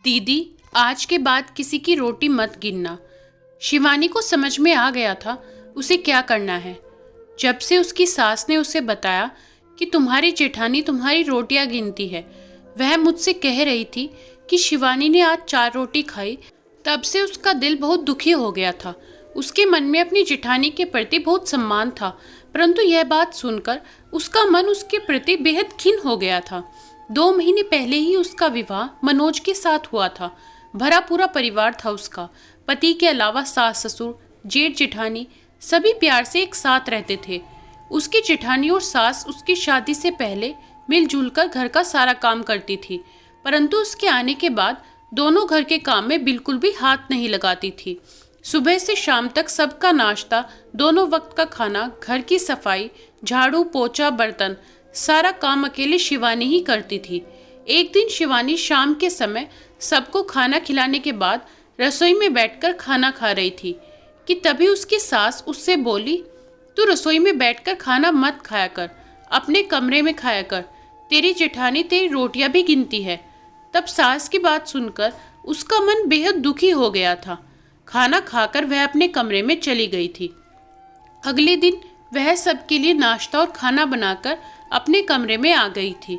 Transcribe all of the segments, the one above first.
दीदी, आज के बाद किसी की रोटी मत गिनना। शिवानी को समझ में आ गया था उसे क्या करना है। जब से उसकी सास ने उसे बताया कि तुम्हारी जेठानी तुम्हारी रोटियां गिनती है, वह मुझसे कह रही थी कि शिवानी ने आज 4 रोटी खाई, तब से उसका दिल बहुत दुखी हो गया था। उसके मन में अपनी जेठानी के प्रति बहुत सम्मान था, परंतु यह बात सुनकर उसका मन उसके प्रति बेहद खिन्न हो गया था। 2 महीने पहले ही उसका विवाह मनोज के साथ हुआ था। भरा पूरा परिवार था उसका। पति के अलावा सास ससुर, जेठ जेठानी सभी प्यार से एक साथ रहते थे। उसकी जेठानी और सास उसकी शादी से पहले मिलजुल कर घर का सारा काम करती थी, परंतु उसके आने के बाद दोनों घर के काम में बिल्कुल भी हाथ नहीं लगाती थी। सुबह से शाम तक सबका नाश्ता, दोनों वक्त का खाना, घर की सफाई, झाड़ू पोछा, बर्तन, सारा काम अकेले शिवानी ही करती थी। एक दिन शिवानी शाम के समय सबको खाना खिलाने के बाद रसोई में बैठकर खाना खा रही थी कि तभी उसकी सास उससे बोली, तू रसोई में बैठकर खाना मत खाया कर, अपने कमरे में खाया कर, तेरी जेठानी तेरी रोटियां भी गिनती है। तब सास की बात सुनकर उसका मन बेहद दुखी हो गया था। खाना खाकर वह अपने कमरे में चली गई थी। अगले दिन वह सबके लिए नाश्ता और खाना बनाकर अपने कमरे में आ गई थी।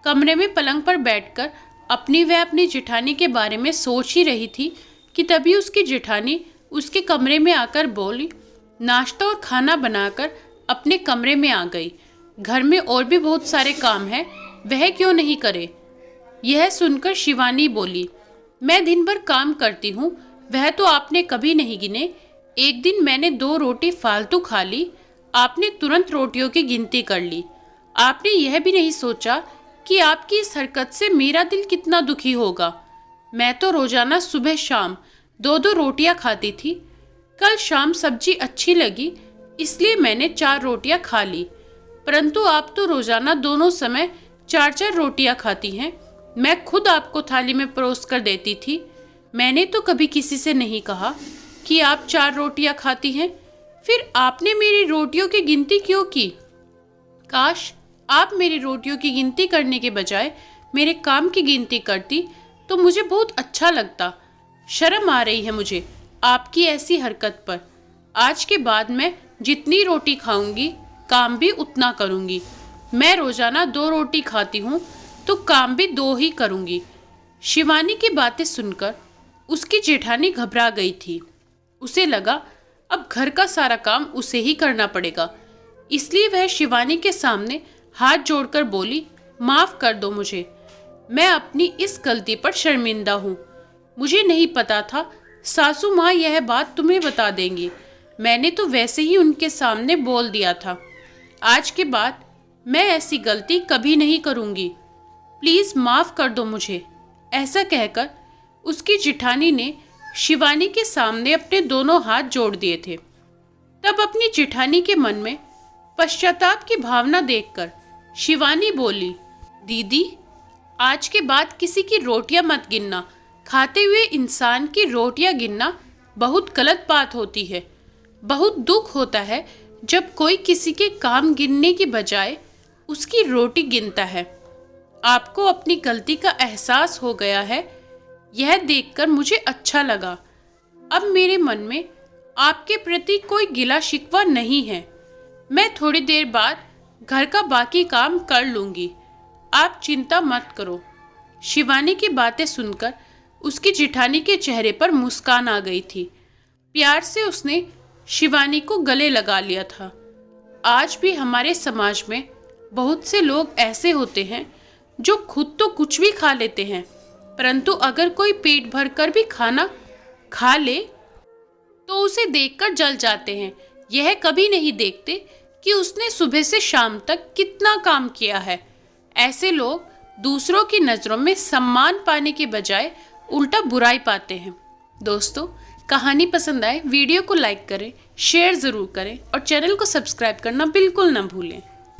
कमरे में पलंग पर बैठकर अपनी जेठानी के बारे में सोच ही रही थी कि तभी उसकी जेठानी उसके कमरे में आकर बोली, नाश्ता और खाना बनाकर अपने कमरे में आ गई, घर में और भी बहुत सारे काम हैं, वह क्यों नहीं करे। यह सुनकर शिवानी बोली, मैं दिन भर काम करती हूँ, वह तो आपने कभी नहीं गिने। एक दिन मैंने 2 रोटी फालतू खा ली, आपने तुरंत रोटियों की गिनती कर ली। आपने यह भी नहीं सोचा कि आपकी इस हरकत से मेरा दिल कितना दुखी होगा। मैं तो रोजाना सुबह शाम 2-2 रोटियां खाती थी। कल शाम सब्जी अच्छी लगी इसलिए मैंने 4 रोटियां खा ली, परंतु आप तो रोजाना दोनों समय 4-4 रोटियां खाती हैं। मैं खुद आपको थाली में परोस कर देती थी। मैंने तो कभी किसी से नहीं कहा कि आप 4 रोटियां खाती हैं। फिर आपने मेरी रोटियों की गिनती क्यों की? काश आप मेरी रोटियों की गिनती करने के बजाय मेरे काम की गिनती करती तो मुझे बहुत अच्छा लगता। शर्म आ रही है मुझे आपकी ऐसी हरकत पर। आज के बाद मैं जितनी रोटी खाऊंगी काम भी उतना करूंगी। मैं रोजाना 2 रोटी खाती हूँ तो काम भी 2 ही करूंगी। शिवानी की बातें सुनकर उसकी जेठानी घबरा गई थी। उसे लगा अब घर का सारा काम उसे ही करना पड़ेगा, इसलिए वह शिवानी के सामने हाथ जोड़कर बोली, माफ कर दो मुझे, मैं अपनी इस गलती पर शर्मिंदा हूँ। मुझे नहीं पता था सासू माँ यह बात तुम्हें बता देंगी। मैंने तो वैसे ही उनके सामने बोल दिया था। आज के बाद मैं ऐसी गलती कभी नहीं करूँगी, प्लीज़ माफ़ कर दो मुझे। ऐसा कहकर उसकी जेठानी ने शिवानी के सामने अपने दोनों हाथ जोड़ दिए थे। तब अपनी जेठानी के मन में पश्चाताप की भावना देखकर शिवानी बोली, दीदी, आज के बाद किसी की रोटियां मत गिनना। खाते हुए इंसान की रोटियां गिनना बहुत गलत बात होती है। बहुत दुख होता है जब कोई किसी के काम गिनने की बजाय उसकी रोटी गिनता है। आपको अपनी गलती का एहसास हो गया है, यह देखकर मुझे अच्छा लगा। अब मेरे मन में आपके प्रति कोई गिला शिकवा नहीं है। मैं थोड़ी देर बाद घर का बाकी काम कर लूँगी, आप चिंता मत करो। शिवानी की बातें सुनकर उसकी जेठानी के चेहरे पर मुस्कान आ गई थी। प्यार से उसने शिवानी को गले लगा लिया था। आज भी हमारे समाज में बहुत से लोग ऐसे होते हैं जो खुद तो कुछ भी खा लेते हैं, परंतु अगर कोई पेट भर कर भी खाना खा ले तो उसे देखकर जल जाते हैं। यह कभी नहीं देखते कि उसने सुबह से शाम तक कितना काम किया है। ऐसे लोग दूसरों की नज़रों में सम्मान पाने के बजाय उल्टा बुराई पाते हैं। दोस्तों, कहानी पसंद आए वीडियो को लाइक करें, शेयर ज़रूर करें और चैनल को सब्सक्राइब करना बिल्कुल ना भूलें।